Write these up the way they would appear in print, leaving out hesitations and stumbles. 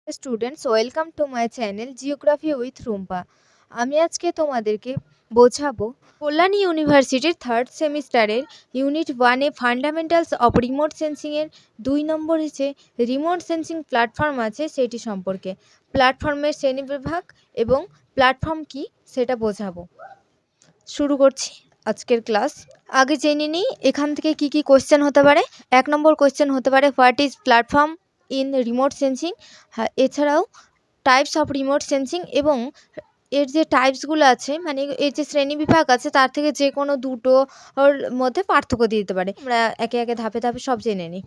Students welcome to my channel geography with Rumpa. আমি আজকে তোমাদেরকে বোঝাবো কল্যাণী ইউনিভার্সিটির থার্ড সেমিস্টারের ইউনিট 1-এ ফান্ডামেন্টালস অফ রিমোট সেন্সিংয়ের 2 নম্বর যে রিমোট সেন্সিং প্ল্যাটফর্ম আছে সেটি সম্পর্কে। প্ল্যাটফর্মের শ্রেণীবিভাগ এবং প্ল্যাটফর্ম কি সেটা বোঝাবো। শুরু করছি আজকের ক্লাস। আগে জেনে নিই এখান থেকে কি কি কোশ্চেন হতে পারে। 1 নম্বর কোশ্চেন হতে পারে what is platform in remote sensing. হ্যাঁ, এছাড়াও টাইপস অফ রিমোট সেন্সিং এবং এর যে টাইপসগুলো আছে মানে এর যে শ্রেণীবিভাগ আছে তার থেকে যে কোনো দুটোর মধ্যে পার্থক্য দিয়ে দিতে পারে। আমরা একে একে ধাপে ধাপে সব জেনে নিই।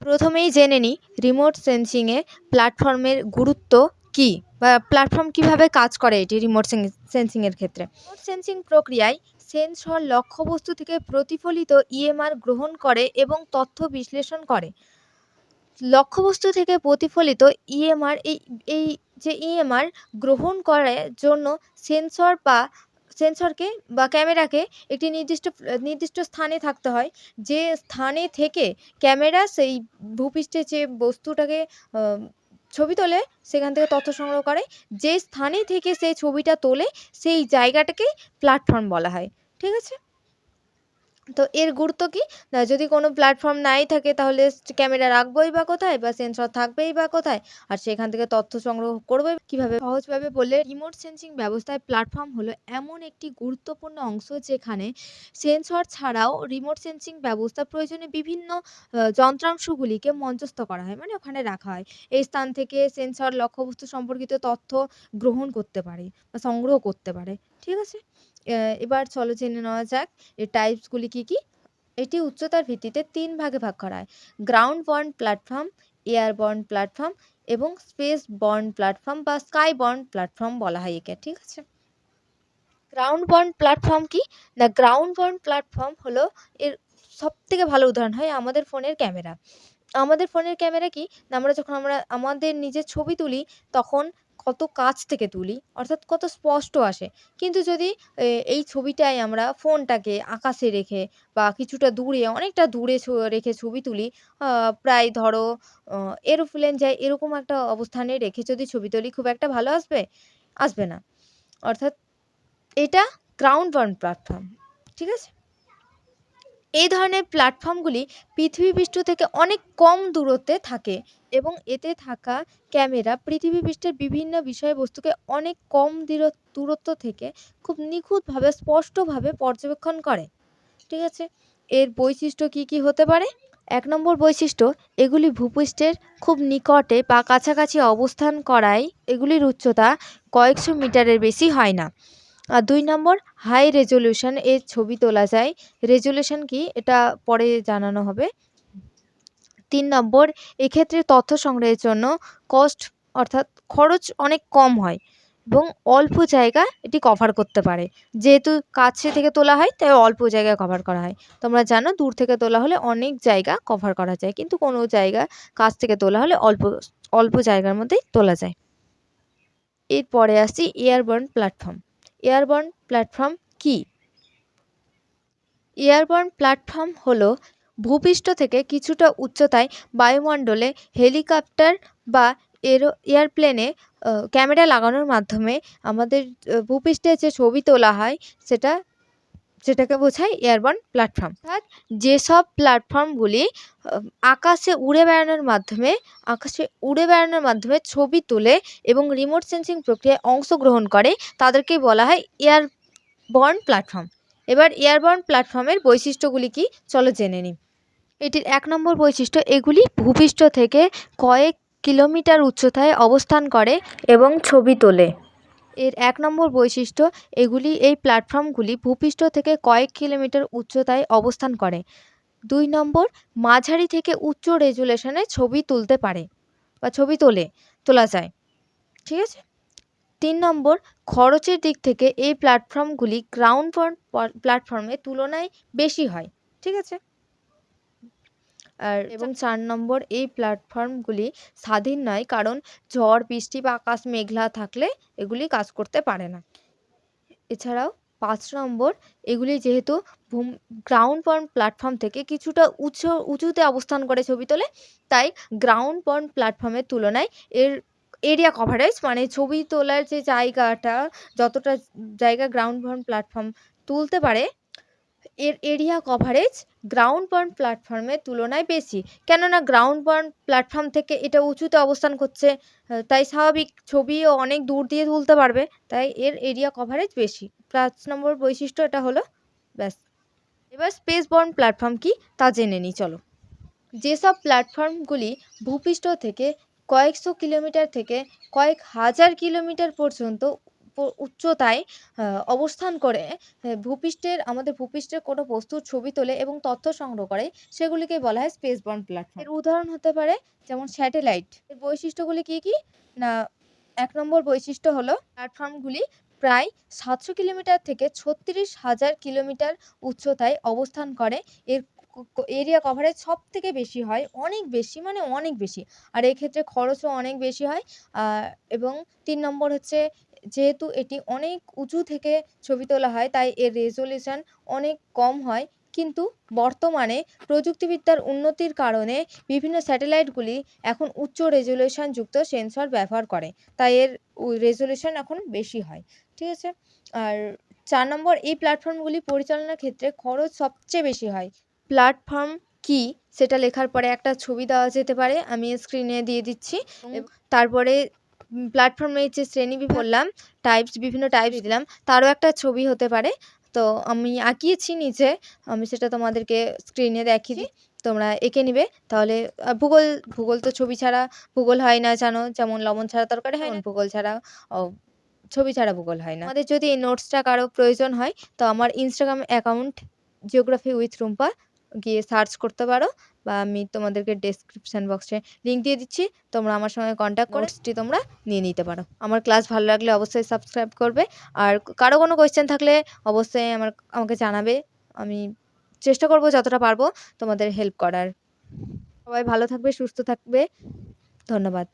প্রথমেই জেনে নিই রিমোট সেন্সিংয়ে প্ল্যাটফর্মের গুরুত্ব কী বা প্ল্যাটফর্ম কীভাবে কাজ করে এটি রিমোট সেন্সিংয়ের ক্ষেত্রে। রিমোট সেন্সিং প্রক্রিয়ায় সেন্সর লক্ষ্যবস্তু থেকে প্রতিফলিত ইএমআর গ্রহণ করে এবং তথ্য বিশ্লেষণ করে। লক্ষ্যবস্তু থেকে প্রতিফলিত ইএমআর এই যে ইএমআর গ্রহণ করার জন্য সেন্সরকে বা ক্যামেরাকে একটি নির্দিষ্ট স্থানে থাকতে হয়। যে স্থানে থেকে ক্যামেরা সেই ভূপৃষ্ঠে যে বস্তুটাকে ছবি তোলে সেখান থেকে তথ্য সংগ্রহ করে। যে স্থানে থেকে সেই ছবিটা তোলে সেই জায়গাটাকে প্ল্যাটফর্ম বলা হয়। ঠিক আছে? তো এর গুরুত্ব কী? না, যদি কোনো প্ল্যাটফর্ম নাই থাকে তাহলে ক্যামেরা রাখবোই বা কোথায়, বা সেন্সর থাকবেই বা কোথায়, আর সেখান থেকে তথ্য সংগ্রহ করবে কীভাবে। সহজভাবে বললে রিমোট সেন্সিং ব্যবস্থায় প্ল্যাটফর্ম হলো এমন একটি গুরুত্বপূর্ণ অংশ যেখানে সেন্সর ছাড়াও রিমোট সেন্সিং ব্যবস্থা প্রয়োজনে বিভিন্ন যন্ত্রাংশগুলিকে মঞ্চস্থ করা হয়, মানে ওখানে রাখা হয়। এই স্থান থেকে সেন্সর লক্ষ্যবস্তু সম্পর্কিত তথ্য গ্রহণ করতে পারে বা সংগ্রহ করতে পারে। ঠিক আছে? এবার চলো জেনে নেওয়া যাক এর টাইপসগুলি কী কী। এটি উচ্চতার ভিত্তিতে 3 ভাগে ভাগ করা হয়। Ground born platform, airborne platform এবং স্পেস বর্ন প্ল্যাটফর্ম বা স্কাই বর্ন প্ল্যাটফর্ম বলা হয় একে। ঠিক আছে? গ্রাউন্ড বর্ন প্ল্যাটফর্ম কি না, গ্রাউন্ড বর্ন প্ল্যাটফর্ম হলো এর সবথেকে ভালো উদাহরণ হয় আমাদের ফোনের ক্যামেরা। আমাদের ফোনের ক্যামেরা কি না, আমরা আমাদের নিজের ছবি তুলি তখন কত কাছ থেকে তুলি, অর্থাৎ কত স্পষ্ট আসে। কিন্তু যদি এই ছবিটাই আমরা ফোনটাকে আকাশে রেখে বা কিছুটা দূরে, অনেকটা দূরে রেখে ছবি তুলি, প্রায় ধরো এরোপ্লেন যায় এরকম একটা অবস্থানে রেখে যদি ছবি তুলি, খুব একটা ভালো আসবে? আসবে না। অর্থাৎ এটা গ্রাউন্ড বর্ন প্ল্যাটফর্ম। ঠিক আছে? এই ধরনের প্ল্যাটফর্মগুলি পৃথিবীপৃষ্ঠ থেকে অনেক কম দূরত্বে থাকে এবং এতে থাকা ক্যামেরা পৃথিবীপৃষ্ঠের বিভিন্ন বিষয়বস্তুকে অনেক কম দূরত্ব থেকে খুব নিখুঁতভাবে স্পষ্টভাবে পর্যবেক্ষণ করে। ঠিক আছে? এর বৈশিষ্ট্য কী কী হতে পারে? 1 নম্বর বৈশিষ্ট্য, এগুলি ভূপৃষ্ঠের খুব নিকটে বা কাছাকাছি অবস্থান করায় এগুলির উচ্চতা কয়েকশো মিটারের বেশি হয় না। আর 2 নম্বর, হাই রেজলিউশন এর ছবি তোলা যায়। রেজলিউশন কি এটা পরে জানানো হবে। 3 নম্বর, এক্ষেত্রে তথ্য সংগ্রহের জন্য অর্থাৎ খরচ অনেক কম হয় এবং অল্প জায়গা এটি কভার করতে পারে। যেহেতু কাছে থেকে তোলা হয় তাই অল্প জায়গা কভার করা হয়। তোমরা জানো দূর থেকে তোলা হলে অনেক জায়গা কভার করা যায়, কিন্তু কোনো জায়গা কাছ থেকে তোলা হলে অল্প জায়গার মধ্যেই তোলা যায়। এরপরে আসছি এয়ারবর্ন প্ল্যাটফর্ম। এয়ারবর্ন প্ল্যাটফর্ম কি? এয়ারবর্ন প্ল্যাটফর্ম হলো ভূপৃষ্ঠ থেকে কিছুটা উচ্চতায় বায়ুমণ্ডলে হেলিকপ্টার বা এয়ারপ্লেনে ক্যামেরা লাগানোর মাধ্যমে আমাদের ভূপৃষ্ঠে যে ছবি তোলা হয় সেটাকে বোঝায় এয়ারবর্ন প্ল্যাটফর্ম। অর্থাৎ যেসব প্ল্যাটফর্মগুলি আকাশে উড়ে বেড়ানোর মাধ্যমে ছবি তোলে এবং রিমোট সেন্সিং প্রক্রিয়ায় অংশগ্রহণ করে তাদেরকেই বলা হয় এয়ারবর্ন প্ল্যাটফর্ম। এবার এয়ারবর্ন প্ল্যাটফর্মের বৈশিষ্ট্যগুলি কি চলো জেনে নিই। এটির 1 নম্বর বৈশিষ্ট্য, এগুলি ভূপৃষ্ঠ থেকে কয়েক কিলোমিটার উচ্চতায় অবস্থান করে এবং ছবি তোলে। এর 1 নম্বর বৈশিষ্ট্য, এই প্ল্যাটফর্মগুলি ভূপৃষ্ঠ থেকে কয়েক কিলোমিটার উচ্চতায় অবস্থান করে। 2 নম্বর, মাঝারি থেকে উচ্চ রেজুলেশনে ছবি তুলতে পারে বা ছবি তোলা যায়। ঠিক আছে? 3 নম্বর, খরচের দিক থেকে এই প্ল্যাটফর্মগুলি গ্রাউন্ড প্ল্যাটফর্মের তুলনায় বেশি হয়। ঠিক আছে? এবং 4 নম্বর, এই প্ল্যাটফর্মগুলি স্বাধীন নয়, কারণ ঝড় বৃষ্টি বা আকাশ মেঘলা থাকলে এগুলি কাজ করতে পারে না। এছাড়াও 5 নম্বর, এগুলি যেহেতু গ্রাউন্ড পয়েন্ট প্ল্যাটফর্ম থেকে কিছুটা উঁচুতে অবস্থান করে ছবি তোলে, তাই গ্রাউন্ড পয়েন্ট প্ল্যাটফর্মের তুলনায় এর এরিয়া কভারেজ মানে ছবি তোলার যে জায়গাটা, যতটা জায়গা গ্রাউন্ড পয়েন্ট প্ল্যাটফর্ম তুলতে পারে, এর এরিয়া কভারেজ গ্রাউন্ড পয়েন্ট প্ল্যাটফর্মের তুলনায় বেশি। কেননা গ্রাউন্ড পয়েন্ট প্ল্যাটফর্ম থেকে এটা উঁচুতে অবস্থান করছে, তাই স্বাভাবিক ছবিও অনেক দূর দিয়ে তুলতে পারবে, তাই এর এরিয়া কভারেজ বেশি। 5 নম্বর বৈশিষ্ট্য এটা হলো। ব্যাস, এবার স্পেস বর্ন প্ল্যাটফর্ম কি তা জেনে নিই চলো। যেসব প্ল্যাটফর্মগুলি ভূপৃষ্ঠ থেকে কয়েকশো কিলোমিটার থেকে কয়েক হাজার কিলোমিটার পর্যন্ত উচ্চতায় অবস্থান করে আমাদের ভূপৃষ্ঠের কোনো বস্তুর ছবি তোলে এবং তথ্য সংগ্রহ করে, সেগুলিকে বলা হয় স্পেস বর্ন প্ল্যাটফর্ম। এর উদাহরণ হতে পারে যেমন স্যাটেলাইট। এর বৈশিষ্ট্যগুলি কি কি না, 1 নম্বর বৈশিষ্ট্য হলো প্ল্যাটফর্মগুলি প্রায় 700 কিলোমিটার থেকে 36,000 কিলোমিটার উচ্চতায় অবস্থান করে। এর এরিয়া কভারেজ সব থেকে বেশি হয়, অনেক বেশি মানে অনেক বেশি, আর এক্ষেত্রে খরচও অনেক বেশি হয়। এবং 3 নম্বর হচ্ছে, যেহেতু এটি অনেক উঁচু থেকে ছবি তোলা হয় তাই এর রেজলিউশন অনেক কম হয়, কিন্তু বর্তমানে প্রযুক্তিবিদ্যার উন্নতির কারণে বিভিন্ন স্যাটেলাইটগুলি এখন উচ্চ রেজলিউশন যুক্ত সেন্সর ব্যবহার করে, তাই এর রেজলিউশন এখন বেশি হয়। ঠিক আছে। আর 4 নম্বর, এই প্ল্যাটফর্মগুলি পরিচালনার ক্ষেত্রে খরচ সবচেয়ে বেশি হয়। প্ল্যাটফর্ম কি সেটা লেখার পরে একটা ছবি দেওয়া যেতে পারে, আমি স্ক্রিনে দিয়ে দিচ্ছি। তারপরে প্ল্যাটফর্মের যে শ্রেণী বললাম, বিভিন্ন টাইপস দিলাম, তারও একটা ছবি হতে পারে। তো আমি আঁকিয়েছি নিচে, আমি সেটা তোমাদেরকে স্ক্রিনে দেখিয়ে দিই, তোমরা এঁকে নিবে। তাহলে ভূগোল তো ছবি ছাড়া ভূগোল হয় না, জানো, যেমন লবণ ছাড়া তরকারি হয় না, ভূগোল ছাড়া ছবি ছাড়া ভূগোল হয় না। আমাদের যদি এই নোটসটা কারো প্রয়োজন হয় তো আমার Instagram account geography with Rumpa গিয়ে সার্চ করতে পারো, বা আমি তোমাদেরকে ডেসক্রিপশন বক্সে লিঙ্ক দিয়ে দিচ্ছি, তোমরা আমার সঙ্গে কন্ট্যাক্ট করে নোটসটি তোমরা নিয়ে নিতে পারো। আমার ক্লাস ভালো লাগলে অবশ্যই সাবস্ক্রাইব করবে, আর কারো কোনো কোয়েশ্চেন থাকলে অবশ্যই আমাকে জানাবে, আমি চেষ্টা করব যতটা পারবো তোমাদের হেল্প করার। সবাই ভালো থাকবে, সুস্থ থাকবে, ধন্যবাদ।